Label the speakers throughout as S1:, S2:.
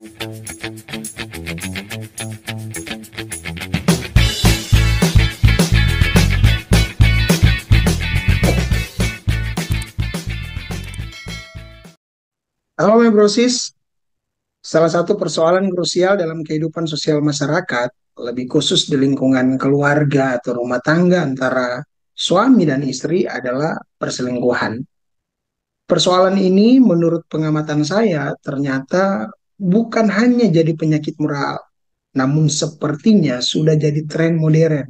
S1: Halo Mebrosis, salah satu persoalan krusial dalam kehidupan sosial masyarakat, lebih khusus di lingkungan keluarga atau rumah tangga antara suami dan istri adalah perselingkuhan. Persoalan ini menurut pengamatan saya ternyata bukan hanya jadi penyakit moral, namun sepertinya sudah jadi tren modern.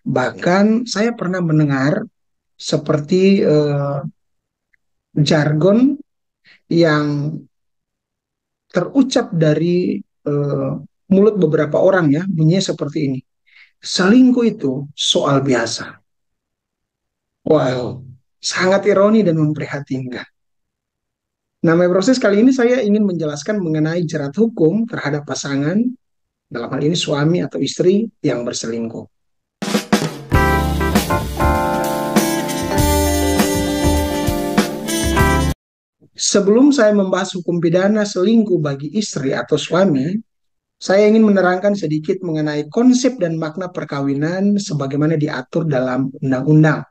S1: Bahkan saya pernah mendengar seperti jargon yang terucap dari mulut beberapa orang ya, bunyinya seperti ini. Selingkuh itu soal biasa. Wow, sangat ironi dan memprihatinkan. Nah, my proses kali ini saya ingin menjelaskan mengenai jerat hukum terhadap pasangan, dalam hal ini suami atau istri yang berselingkuh. Sebelum saya membahas hukum pidana selingkuh bagi istri atau suami, saya ingin menerangkan sedikit mengenai konsep dan makna perkawinan sebagaimana diatur dalam undang-undang.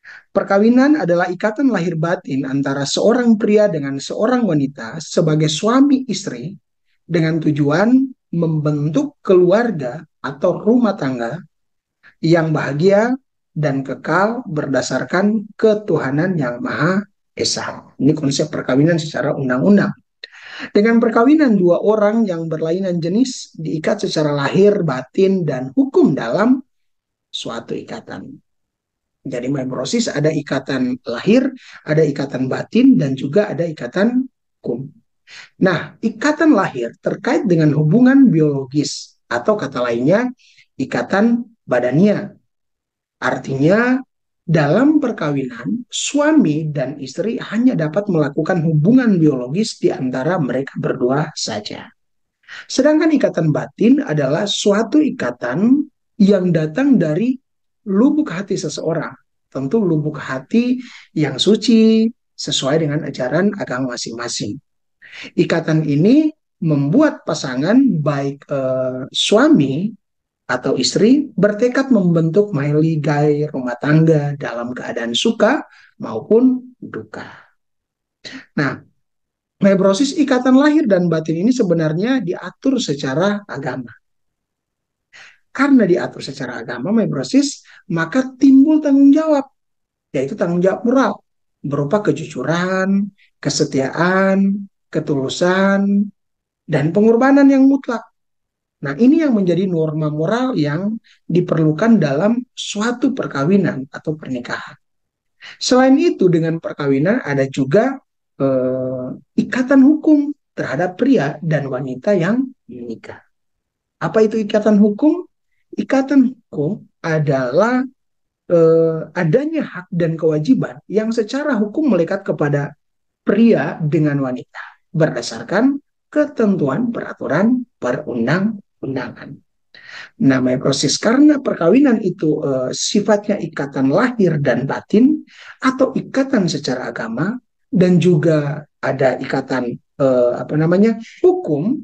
S1: Perkawinan adalah ikatan lahir batin antara seorang pria dengan seorang wanita sebagai suami istri dengan tujuan membentuk keluarga atau rumah tangga yang bahagia dan kekal berdasarkan ketuhanan yang Maha Esa. Ini konsep perkawinan secara undang-undang. Dengan perkawinan dua orang yang berlainan jenis diikat secara lahir, batin, dan hukum dalam suatu ikatan. Jadi membrosis ada ikatan lahir, ada ikatan batin, dan juga ada ikatan hukum. Nah, ikatan lahir terkait dengan hubungan biologis atau kata lainnya ikatan badania. Artinya dalam perkawinan suami dan istri hanya dapat melakukan hubungan biologis di antara mereka berdua saja. Sedangkan ikatan batin adalah suatu ikatan yang datang dari lubuk hati seseorang. Tentu lubuk hati yang suci sesuai dengan ajaran agama masing-masing. Ikatan ini membuat pasangan baik suami atau istri bertekad membentuk mahligai rumah tangga dalam keadaan suka maupun duka. Nah, proses ikatan lahir dan batin ini sebenarnya diatur secara agama. Karena diatur secara agama, proses, maka timbul tanggung jawab, yaitu tanggung jawab moral, berupa kejujuran, kesetiaan, ketulusan, dan pengorbanan yang mutlak. Nah, ini yang menjadi norma moral yang diperlukan dalam suatu perkawinan atau pernikahan. Selain itu, dengan perkawinan ada juga ikatan hukum terhadap pria dan wanita yang menikah. Apa itu ikatan hukum? Ikatan hukum adalah adanya hak dan kewajiban yang secara hukum melekat kepada pria dengan wanita berdasarkan ketentuan peraturan perundang-undangan. Namanya proses karena perkawinan itu sifatnya ikatan lahir dan batin atau ikatan secara agama dan juga ada ikatan hukum,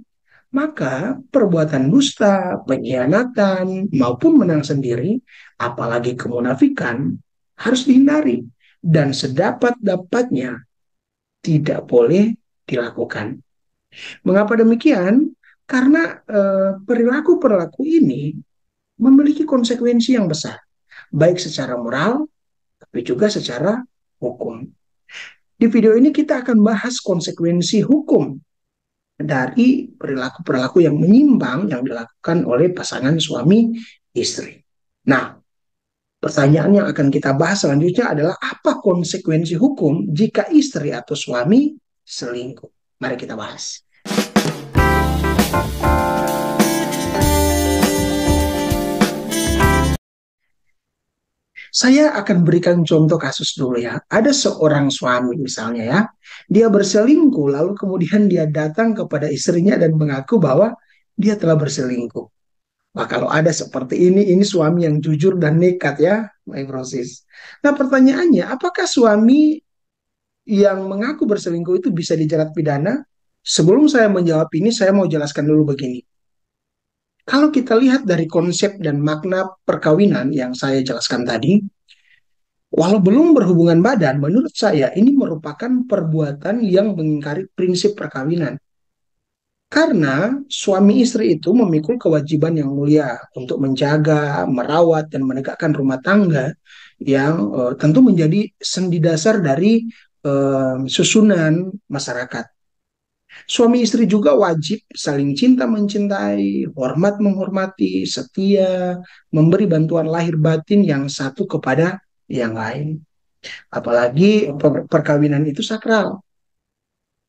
S1: maka perbuatan dusta, pengkhianatan maupun menang sendiri, apalagi kemunafikan harus dihindari dan sedapat-dapatnya tidak boleh dilakukan. Mengapa demikian? Karena perilaku-perilaku ini memiliki konsekuensi yang besar, baik secara moral, tapi juga secara hukum. Di video ini kita akan bahas konsekuensi hukum dari perilaku-perilaku yang menyimpang yang dilakukan oleh pasangan suami istri. Nah, pertanyaan yang akan kita bahas selanjutnya adalah apa konsekuensi hukum jika istri atau suami selingkuh? Mari kita bahas. Saya akan berikan contoh kasus dulu ya. Ada seorang suami misalnya ya, dia berselingkuh lalu kemudian dia datang kepada istrinya dan mengaku bahwa dia telah berselingkuh. Wah, kalau ada seperti ini suami yang jujur dan nekat ya, my proses. Nah, pertanyaannya, apakah suami yang mengaku berselingkuh itu bisa dijerat pidana? Sebelum saya menjawab ini, saya mau jelaskan dulu begini. Kalau kita lihat dari konsep dan makna perkawinan yang saya jelaskan tadi, walau belum berhubungan badan, menurut saya ini merupakan perbuatan yang mengingkari prinsip perkawinan. Karena suami istri itu memikul kewajiban yang mulia untuk menjaga, merawat, dan menegakkan rumah tangga yang tentu menjadi sendi dasar dari susunan masyarakat. Suami istri juga wajib saling cinta mencintai, hormat menghormati, setia, memberi bantuan lahir batin yang satu kepada yang lain. Apalagi perkawinan itu sakral.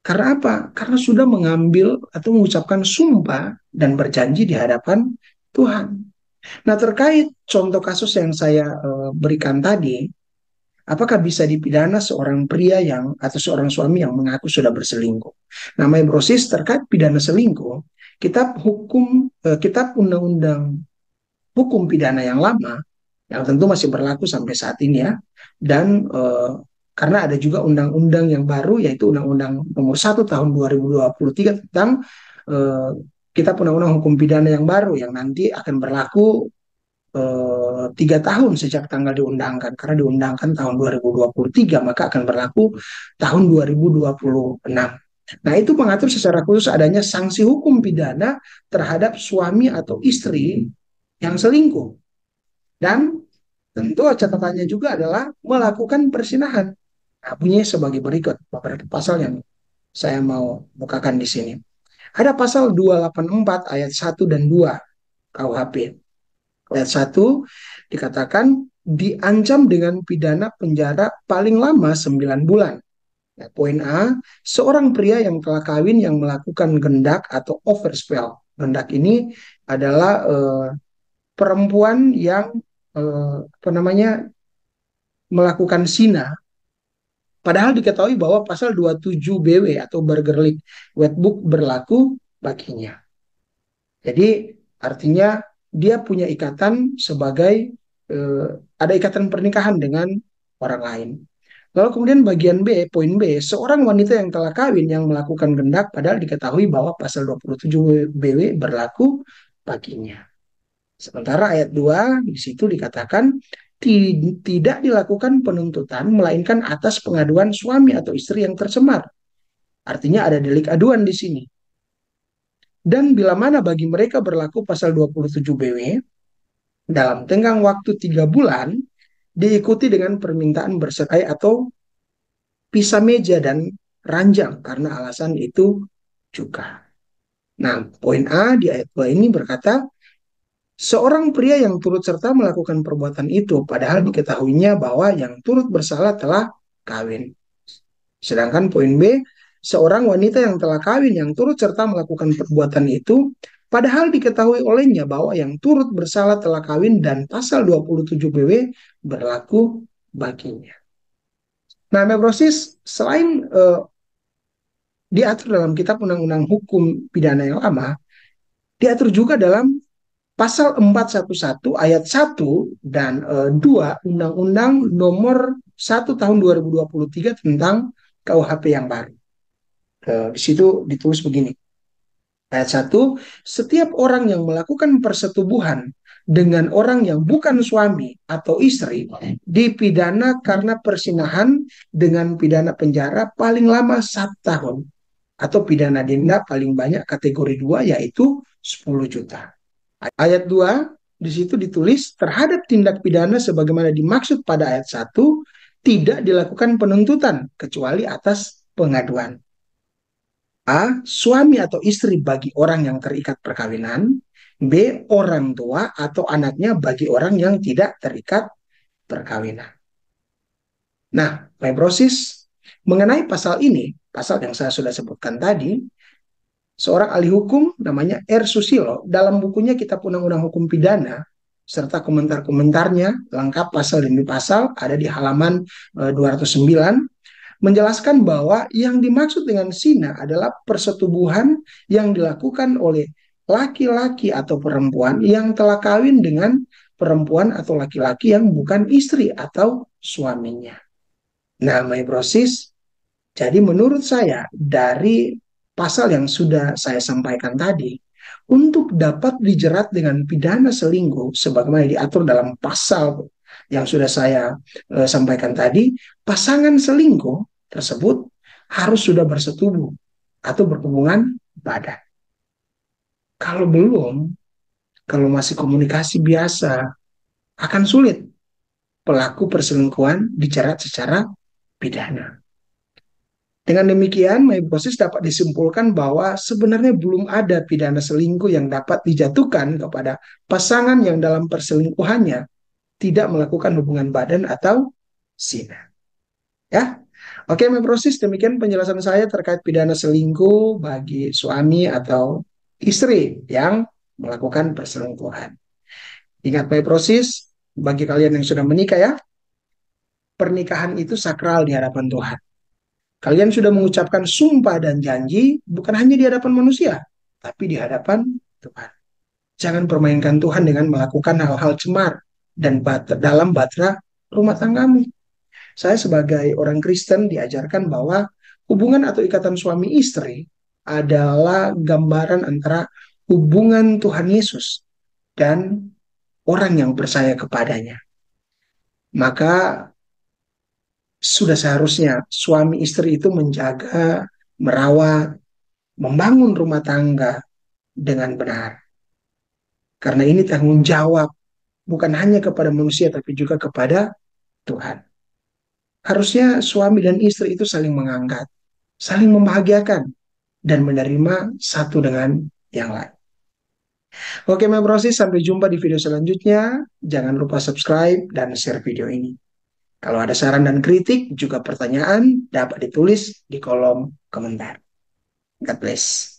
S1: Karena apa? Karena sudah mengambil atau mengucapkan sumpah dan berjanji di hadapan Tuhan. Nah, terkait contoh kasus yang saya berikan tadi, apakah bisa dipidana seorang pria yang atau seorang suami yang mengaku sudah berselingkuh? Nah, My Brosis, terkait pidana selingkuh, kitab undang-undang hukum pidana yang lama yang tentu masih berlaku sampai saat ini ya. Dan karena ada juga undang-undang yang baru yaitu Undang-Undang Nomor 1 Tahun 2023 tentang eh, Kitab Undang-Undang Hukum Pidana yang baru yang nanti akan berlaku 3 tahun sejak tanggal diundangkan. Karena diundangkan tahun 2023 maka akan berlaku tahun 2026. Nah, itu mengatur secara khusus adanya sanksi hukum pidana terhadap suami atau istri yang selingkuh. Dan tentu catatannya juga adalah melakukan persinahan. Nah, bunyinya sebagai berikut beberapa pasal yang saya mau bukakan di sini. Ada pasal 284 ayat 1 dan 2 KUHP. Ayat 1 dikatakan diancam dengan pidana penjara paling lama 9 bulan. Ya, poin A, seorang pria yang telah kawin yang melakukan gendak atau overspell. Gendak ini adalah perempuan yang apa namanya melakukan zina, padahal diketahui bahwa pasal 27 BW atau Burgerlijk Wetboek berlaku baginya. Jadi artinya dia punya ikatan sebagai ada ikatan pernikahan dengan orang lain. Lalu kemudian bagian B, poin B, seorang wanita yang telah kawin yang melakukan gendak padahal diketahui bahwa pasal 27 BW berlaku baginya. Sementara ayat 2 di situ dikatakan tidak dilakukan penuntutan melainkan atas pengaduan suami atau istri yang tercemar. Artinya ada delik aduan di sini. Dan bila mana bagi mereka berlaku pasal 27 BW dalam tenggang waktu 3 bulan diikuti dengan permintaan bercerai atau pisah meja dan ranjang karena alasan itu juga. Nah, poin A di ayat 2 ini berkata seorang pria yang turut serta melakukan perbuatan itu, padahal diketahuinya bahwa yang turut bersalah telah kawin. Sedangkan poin B, seorang wanita yang telah kawin yang turut serta melakukan perbuatan itu, padahal diketahui olehnya bahwa yang turut bersalah telah kawin dan pasal 27 BW berlaku baginya. Nah, Mebrosis, selain diatur dalam Kitab Undang-Undang Hukum Pidana yang lama, diatur juga dalam Pasal 411 ayat 1 dan 2 Undang-Undang Nomor 1 Tahun 2023 tentang KUHP yang baru. Di situ ditulis begini. Ayat 1, setiap orang yang melakukan persetubuhan dengan orang yang bukan suami atau istri dipidana karena persinahan dengan pidana penjara paling lama 1 tahun atau pidana denda paling banyak kategori 2 yaitu 10 juta. Ayat 2 di situ ditulis terhadap tindak pidana sebagaimana dimaksud pada ayat 1 tidak dilakukan penuntutan kecuali atas pengaduan. A. Suami atau istri bagi orang yang terikat perkawinan. B. Orang tua atau anaknya bagi orang yang tidak terikat perkawinan. Nah, Fibrosis, mengenai pasal ini, pasal yang saya sudah sebutkan tadi, seorang ahli hukum namanya R. Susilo dalam bukunya Kitab Undang-Undang Hukum Pidana serta komentar-komentarnya lengkap pasal demi pasal ada di halaman 209 menjelaskan bahwa yang dimaksud dengan zina adalah persetubuhan yang dilakukan oleh laki-laki atau perempuan yang telah kawin dengan perempuan atau laki-laki yang bukan istri atau suaminya. Nah, My Brosis, jadi menurut saya dari pasal yang sudah saya sampaikan tadi, untuk dapat dijerat dengan pidana selingkuh sebagaimana diatur dalam pasal yang sudah saya sampaikan tadi, pasangan selingkuh tersebut harus sudah bersetubuh atau berhubungan badan. Kalau belum, kalau masih komunikasi biasa, akan sulit pelaku perselingkuhan dijerat secara pidana. Dengan demikian, proses dapat disimpulkan bahwa sebenarnya belum ada pidana selingkuh yang dapat dijatuhkan kepada pasangan yang dalam perselingkuhannya tidak melakukan hubungan badan atau zina. Ya, oke, proses demikian penjelasan saya terkait pidana selingkuh bagi suami atau istri yang melakukan perselingkuhan. Ingat proses bagi kalian yang sudah menikah ya, pernikahan itu sakral di hadapan Tuhan. Kalian sudah mengucapkan sumpah dan janji bukan hanya di hadapan manusia, tapi di hadapan Tuhan. Jangan permainkan Tuhan dengan melakukan hal-hal cemar dan dalam batra rumah tanggamu. Saya sebagai orang Kristen diajarkan bahwa hubungan atau ikatan suami istri adalah gambaran antara hubungan Tuhan Yesus dan orang yang percaya kepadanya. Maka sudah seharusnya suami istri itu menjaga, merawat, membangun rumah tangga dengan benar. Karena ini tanggung jawab bukan hanya kepada manusia tapi juga kepada Tuhan. Harusnya suami dan istri itu saling mengangkat, saling membahagiakan, dan menerima satu dengan yang lain. Oke, Mebrosis, sampai jumpa di video selanjutnya. Jangan lupa subscribe dan share video ini. Kalau ada saran dan kritik, juga pertanyaan, dapat ditulis di kolom komentar. God bless.